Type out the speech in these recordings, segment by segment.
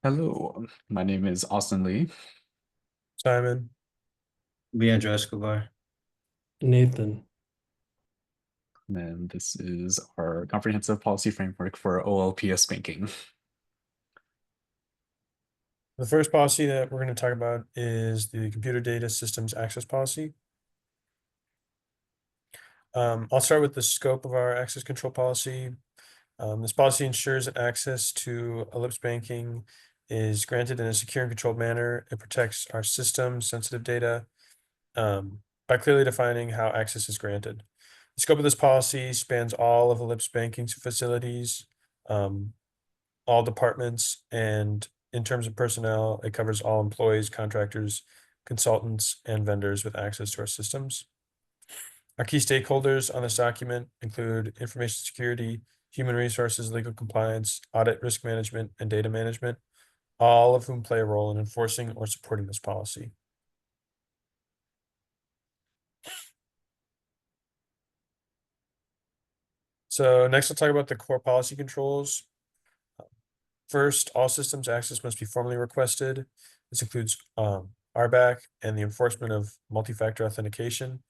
Hello, my name is Austin Lee, Simon. Leandro Escobar. Nathan. and this is our comprehensive policy framework for OLPS banking. The first policy that we're going to talk about is the Computer Data Systems Access Policy. I'll start with the scope of our access control policy. This policy ensures that access to Ellipse banking is granted in a secure and controlled manner. It protects our system sensitive data by clearly defining how access is granted. The scope of this policy spans all of Ellipse banking's facilities, all departments, and in terms of personnel, it covers all employees, contractors, consultants, and vendors with access to our systems. Our key stakeholders on this document include information security, human resources, legal compliance, audit, risk management, and data management, all of whom play a role in enforcing or supporting this policy. So next, I'll talk about the core policy controls. First, all systems access must be formally requested. This includes RBAC and the enforcement of multi-factor authentication.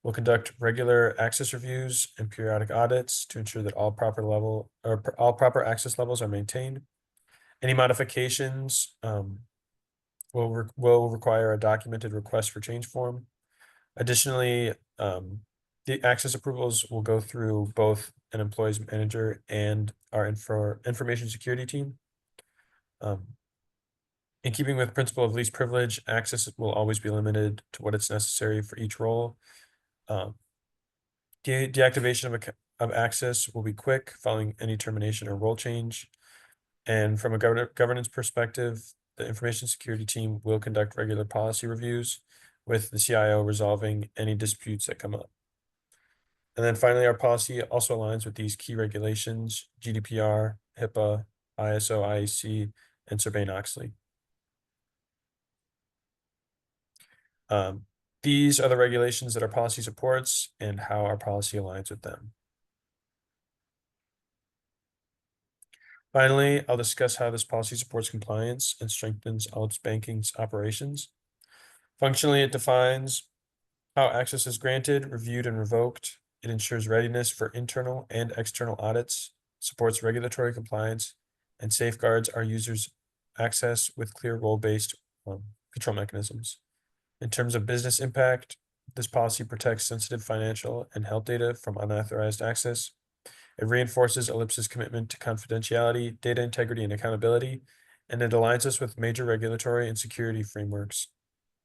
We'll conduct regular access reviews and periodic audits to ensure that all proper access levels are maintained. Any modifications will require a documented request for change form. Additionally, the access approvals will go through both an employee's manager and our information security team. In keeping with the principle of least privilege, access will always be limited to what is necessary for each role. Deactivation of access will be quick following any termination or role change. And from a governance perspective, the information security team will conduct regular policy reviews with the CIO resolving any disputes that come up. And then finally, our policy also aligns with these key regulations: GDPR, HIPAA, ISO, IEC, and Sarbanes-Oxley. These are the regulations that our policy supports and how our policy aligns with them. Finally, I'll discuss how this policy supports compliance and strengthens Ellipse Banking's operations. Functionally, it defines how access is granted, reviewed, and revoked. It ensures readiness for internal and external audits, supports regulatory compliance, and safeguards our users' access with clear role-based control mechanisms. In terms of business impact, this policy protects sensitive financial and health data from unauthorized access. It reinforces Ellipse's commitment to confidentiality, data integrity, and accountability, and it aligns us with major regulatory and security frameworks,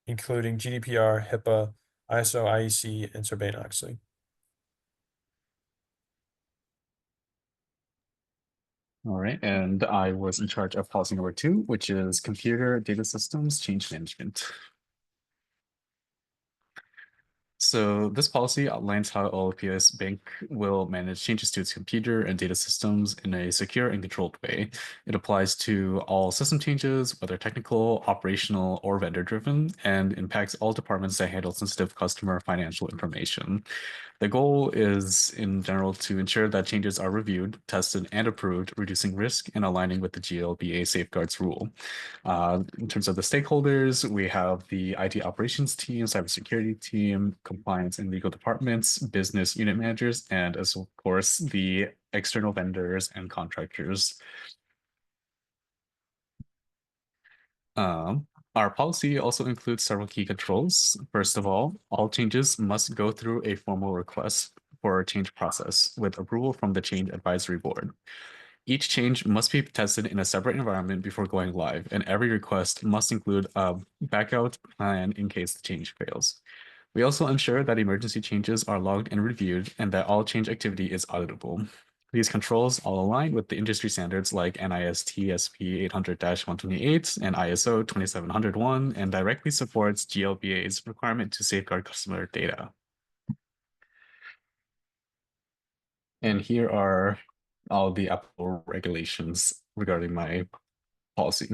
including GDPR, HIPAA, ISO, IEC, and Sarbanes-Oxley. All right, and I was in charge of policy number 2, which is computer data systems change management. So this policy outlines how OLPS Bank will manage changes to its computer and data systems in a secure and controlled way. It applies to all system changes, whether technical, operational, or vendor-driven, and impacts all departments that handle sensitive customer financial information. The goal is, in general, to ensure that changes are reviewed, tested, and approved, reducing risk and aligning with the GLBA safeguards rule. In terms of the stakeholders, we have the IT operations team, cybersecurity team, compliance and legal departments, business unit managers, and as of course, the external vendors and contractors. Our policy also includes several key controls. First of all changes must go through a formal request for a change process with approval from the change advisory board. Each change must be tested in a separate environment before going live, and every request must include a backup plan in case the change fails. We also ensure that emergency changes are logged and reviewed and that all change activity is auditable. These controls all align with the industry standards like NIST SP 800-128 and ISO 27701 and directly supports GLBA's requirement to safeguard customer data. And here are all the applicable regulations regarding my policy.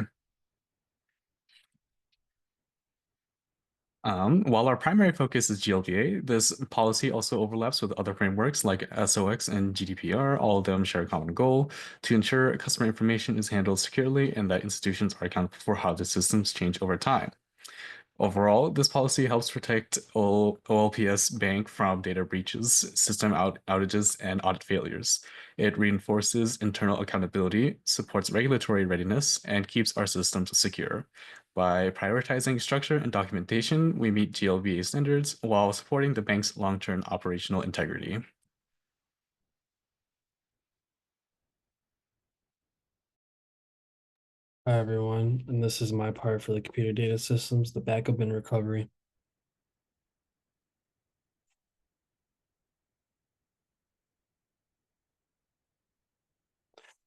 While our primary focus is GLBA, this policy also overlaps with other frameworks like SOX and GDPR. All of them share a common goal to ensure customer information is handled securely and that institutions are accountable for how the systems change over time. Overall, this policy helps protect OLPS Bank from data breaches, system outages, and audit failures. It reinforces internal accountability, supports regulatory readiness, and keeps our systems secure. By prioritizing structure and documentation, we meet GLBA standards while supporting the bank's long-term operational integrity. Hi, everyone, and this is my part for the computer data systems, the backup and recovery.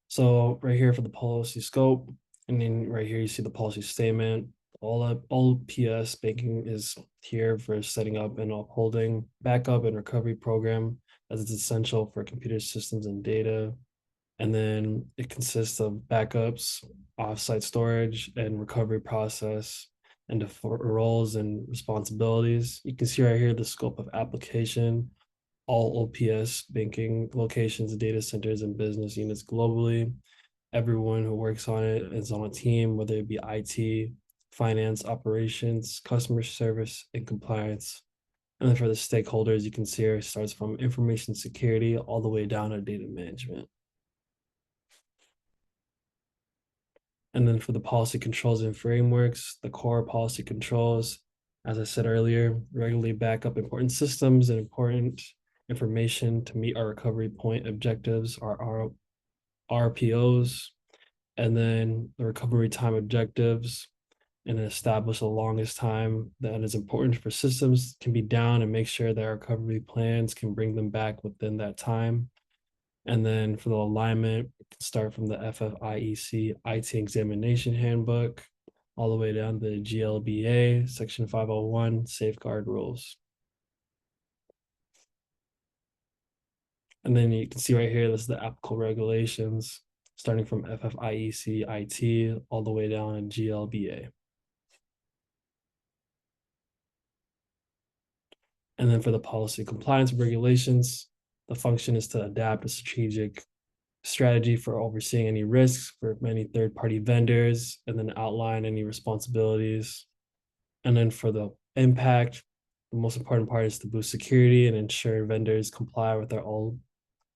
So right here for the policy scope, and then right here you see the policy statement. All PS banking is here for setting up and upholding backup and recovery program as it's essential for computer systems and data. And then it consists of backups, offsite storage, and recovery process, and the roles and responsibilities. You can see right here the scope of application, all OPS banking locations, data centers, and business units globally. Everyone who works on it is on a team, whether it be IT, finance, operations, customer service, and compliance. And then for the stakeholders, you can see here it starts from information security all the way down to data management. And then for the policy controls and frameworks, the core policy controls, as I said earlier, regularly back up important systems and important information to meet our recovery point objectives, our RPOs, and then the recovery time objectives, and establish the longest time that is important for systems can be down and make sure that our recovery plans can bring them back within that time. And then for the alignment, start from the FFIEC IT examination handbook all the way down to the GLBA section 501 safeguard rules. And then you can see right here, this is the applicable regulations starting from FFIEC IT all the way down to GLBA. And then for the policy compliance regulations, the function is to adapt a strategic strategy for overseeing any risks for many third-party vendors, and then outline any responsibilities. And then for the impact, the most important part is to boost security and ensure vendors comply with our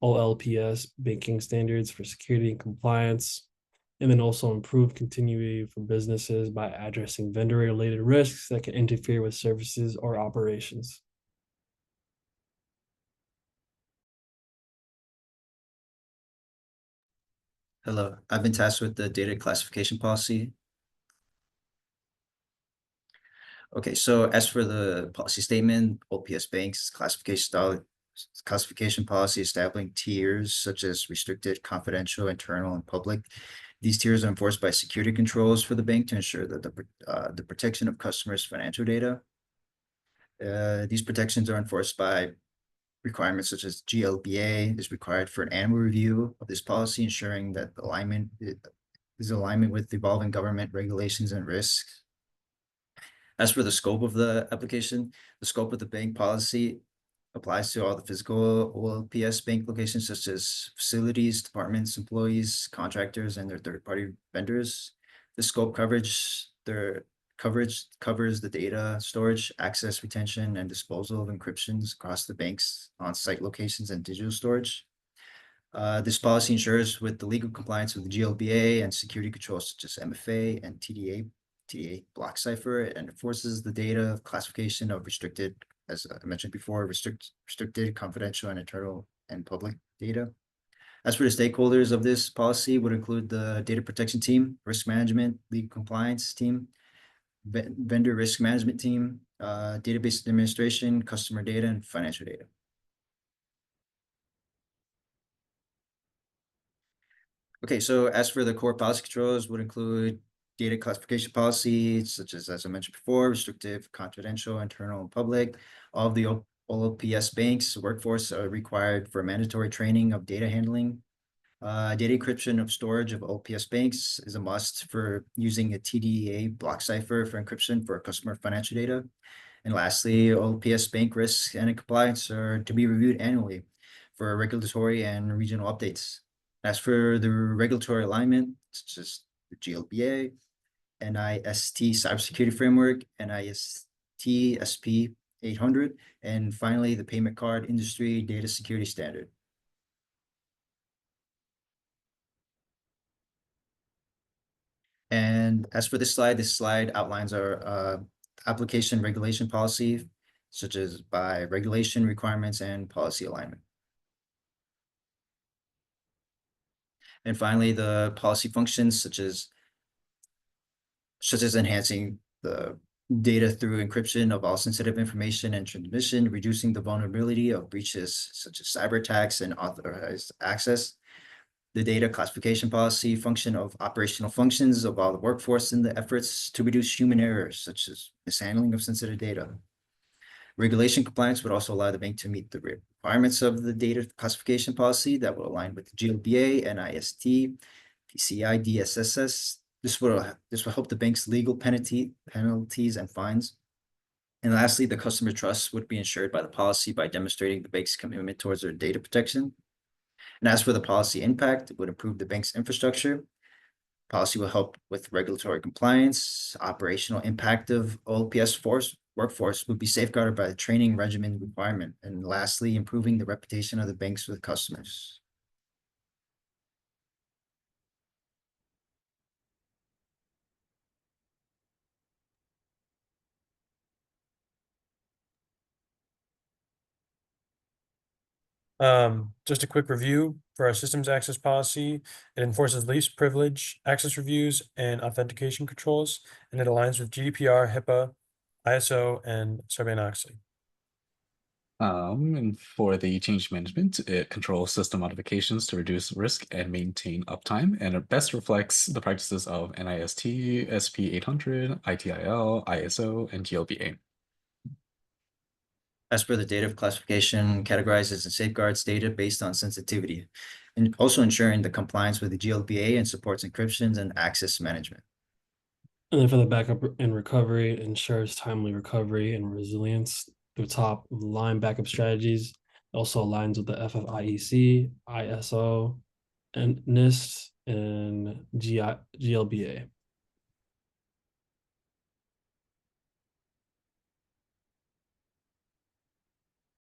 OLPS banking standards for security and compliance. And then also improve continuity for businesses by addressing vendor-related risks that can interfere with services or operations. Hello, I've been tasked with the data classification policy. Okay, so as for the policy statement, OPS Bank's classification policy establishing tiers such as restricted, confidential, internal, and public. These tiers are enforced by security controls for the bank to ensure that the protection of customers' financial data. These protections are enforced by requirements such as GLBA is required for an annual review of this policy, ensuring that alignment with evolving government regulations and risks. As for the scope of the application, the scope of the bank policy applies to all the physical OLPS bank locations, such as facilities, departments, employees, contractors, and their third-party vendors. The scope coverage covers the data storage, access, retention, and disposal of encryptions across the bank's on-site locations and digital storage. This policy ensures with the legal compliance with the GLBA and security controls such as MFA and TDA block cipher, and enforces the data classification of restricted, as I mentioned before, restricted, confidential, and internal and public data. As for the stakeholders of this policy would include the data protection team, risk management, legal compliance team, vendor risk management team, database administration, customer data, and financial data. Okay, so as for the core policy controls would include data classification policies, such as I mentioned before, restrictive, confidential, internal, and public. All of the OLPS banks workforce are required for mandatory training of data handling. Data encryption of storage of OPS banks is a must for using a TDA block cipher for encryption for customer financial data. And lastly, OLPS bank risks and compliance are to be reviewed annually for regulatory and regional updates. As for the regulatory alignment, such as the GLBA, NIST Cybersecurity Framework, NIST SP 800, and finally the Payment Card Industry Data Security Standard. And as for this slide outlines our application regulation policy, such as by regulation requirements and policy alignment. And finally, the policy functions such as enhancing the data through encryption of all sensitive information and transmission, reducing the vulnerability of breaches such as cyber attacks and authorized access. The data classification policy function of operational functions of all the workforce in the efforts to reduce human errors, such as mishandling of sensitive data. Regulation compliance would also allow the bank to meet the requirements of the data classification policy that will align with the GLBA, NIST, PCI DSS. This will help the bank's legal penalties and fines. And lastly, the customer trust would be ensured by the policy by demonstrating the bank's commitment towards their data protection. And as for the policy impact, it would improve the bank's infrastructure. Policy will help with regulatory compliance. Operational impact of OLPS workforce would be safeguarded by the training regimen requirement. And lastly, improving the reputation of the banks with customers. Just a quick review for our systems access policy. It enforces least privilege, access reviews, and authentication controls, and it aligns with GDPR, HIPAA, ISO, and Sarbanes-Oxley. And for the change management, it controls system modifications to reduce risk and maintain uptime, and it best reflects the practices of NIST, SP 800, ITIL, ISO, and GLBA. As per the data classification, categorizes and safeguards data based on sensitivity, and also ensuring the compliance with the GLBA and supports encryptions and access management. And then for the backup and recovery, it ensures timely recovery and resilience through top of the line backup strategies. It also aligns with the FFIEC, ISO, and NIST, and GLBA.